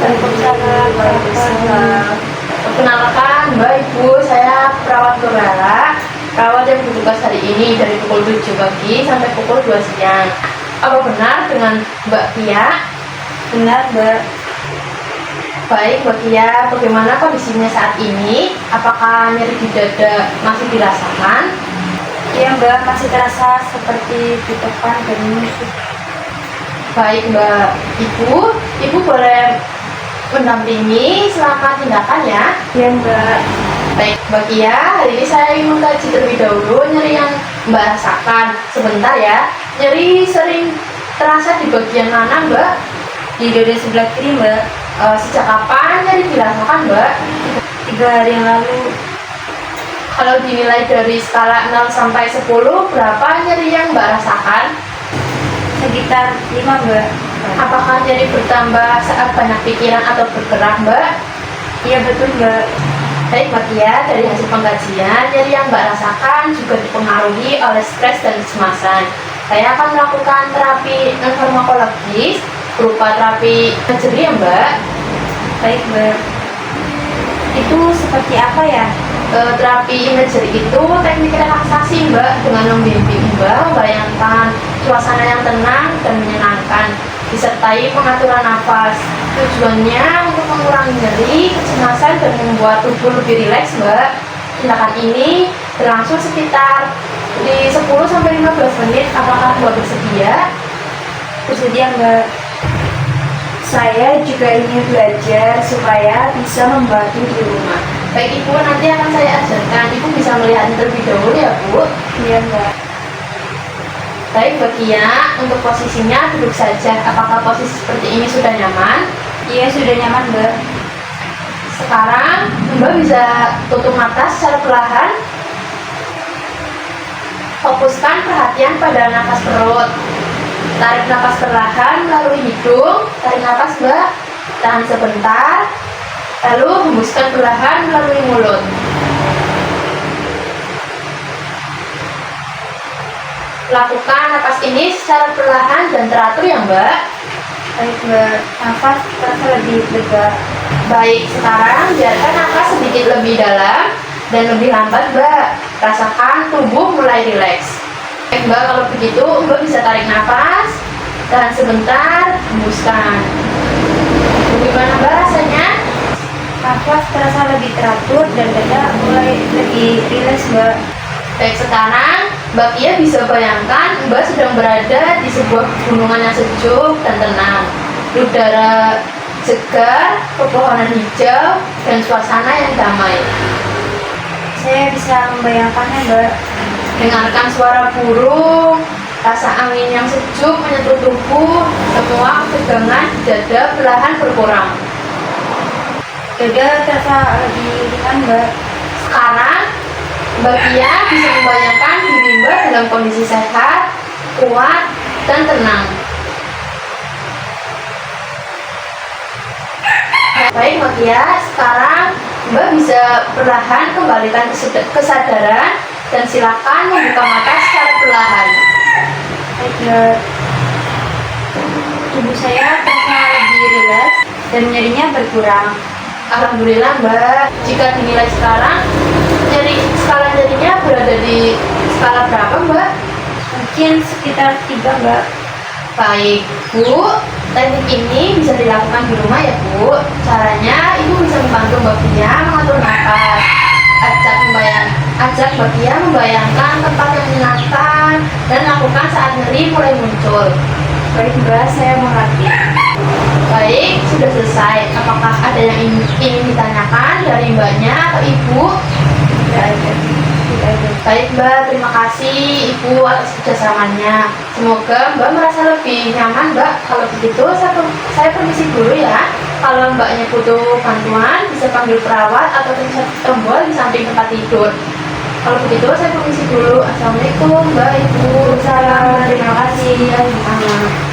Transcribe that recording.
Waalaikumsalam. Waalaikumsalam. Perkenalkan Mbak Ibu, saya perawat Nurara, perawat yang bertugas hari ini dari pukul 7 pagi sampai pukul 2 siang. Apa benar dengan Mbak Kia? Benar, Mbak. Baik Mbak Kia, bagaimana kondisinya saat ini? Apakah nyeri di dada masih dirasakan? Iya, Mbak, masih terasa seperti ditekan dan menusuk. Baik Mbak Ibu boleh mendampingi selama tindakan ya. Iya, Mbak. Baik Mbak Kia, hari ini saya ingin mengkaji terlebih dahulu nyeri yang Mbak rasakan. Sebentar ya, nyeri sering terasa di bagian mana Mbak? Di dada sebelah kiri, Mbak. Sejak kapan nyeri dirasakan Mbak? 3 hari yang lalu. Kalau dinilai dari skala 0 sampai 10, berapa nyeri yang Mbak rasakan? Sekitar 5, Mbak. Apakah nyeri bertambah saat banyak pikiran atau bergerak Mbak? Iya, betul, Mbak. Baik Mbak Kia, dari hasil pengkajian, nyeri yang Mbak rasakan juga dipengaruhi oleh stres dan kecemasan. Saya akan melakukan terapi non-farmakologis berupa terapi imagery ya Mbak. Baik, Mbak. Itu seperti apa ya? Terapi imagery itu teknik relaksasi Mbak, dengan membimbing Mbak membayangkan suasana yang tenang dan menyenangkan, disertai pengaturan nafas. Tujuannya untuk mengurangi nyeri, kecemasan, dan membuat tubuh lebih rileks Mbak. Tindakan ini berlangsung sekitar di 10-15 menit. Apakah Mbak bersedia? Bersedia, Mbak. Saya juga ingin belajar supaya bisa membantu di rumah. Baik Ibu, nanti akan saya ajarkan. Ibu bisa melihat terlebih dahulu ya Bu. Iya, Mbak. Baik Mbak Kia, untuk posisinya duduk saja. Apakah posisi seperti ini sudah nyaman? Iya, sudah nyaman, Mbak. Sekarang Mbak bisa tutup mata secara perlahan. Fokuskan perhatian pada nafas perut. Tarik nafas perlahan melalui hidung. Tarik nafas Mbak. Tahan sebentar. Lalu hembuskan perlahan melalui mulut. Lakukan nafas ini secara perlahan dan teratur ya Mbak. Baik, Mbak. Nafas terasa lebih lega. Baik, sekarang biarkan nafas sedikit lebih dalam dan lebih lambat Mbak. Rasakan tubuh mulai rileks. Baik Mbak, kalau begitu Mbak bisa tarik nafas, tahan sebentar, hembuskan. Bagaimana Mbak rasanya? Nafas terasa lebih teratur dan dada mulai lebih rileks, Mbak. Baik, sekarang Mbak Kia bisa bayangkan Mbak sedang berada di sebuah pegunungan yang sejuk dan tenang. Udara segar, pepohonan hijau, dan suasana yang damai. Saya bisa membayangkannya, Mbak. Dengarkan suara burung, rasa angin yang sejuk menyentuh tubuh, semua ketegangan di dada perlahan berkurang. Dada terasa lebih ringan, Mbak. Sekarang Mbak Kia bisa membayangkan diri Mbak dalam kondisi sehat, kuat, dan tenang. Baik Mbak Kia, sekarang Mbak bisa perlahan kembalikan kesadaran dan silakan membuka mata secara perlahan. Baik, Mbak. Tubuh saya terasa lebih rileks dan nyerinya berkurang. Alhamdulillah Mbak, jika dinilai sekarang, skala nyerinya berada di skala berapa Mbak? Mungkin sekitar 3, Mbak. Baik Bu, teknik ini bisa dilakukan di rumah ya Bu. Caranya Ibu bisa membantu Mbak Kia mengatur nafas. Ajak Mbak Kia membayangkan tempat yang menyenangkan dan lakukan saat nyeri mulai muncul. Baik, Mbak, saya mengerti. Baik, sudah selesai. Apakah ada yang ingin ditanyakan dari Mbaknya atau Ibu? Tidak ada. Baik Mbak, terima kasih Ibu atas kerjasamanya. Semoga Mbak merasa lebih nyaman Mbak. Kalau begitu saya permisi dulu ya. Kalau Mbaknya butuh bantuan bisa panggil perawat atau pencet tombol di samping tempat tidur. Kalau begitu saya permisi dulu. Assalamualaikum Mbak Ibu. Salam, terima kasih. Sama.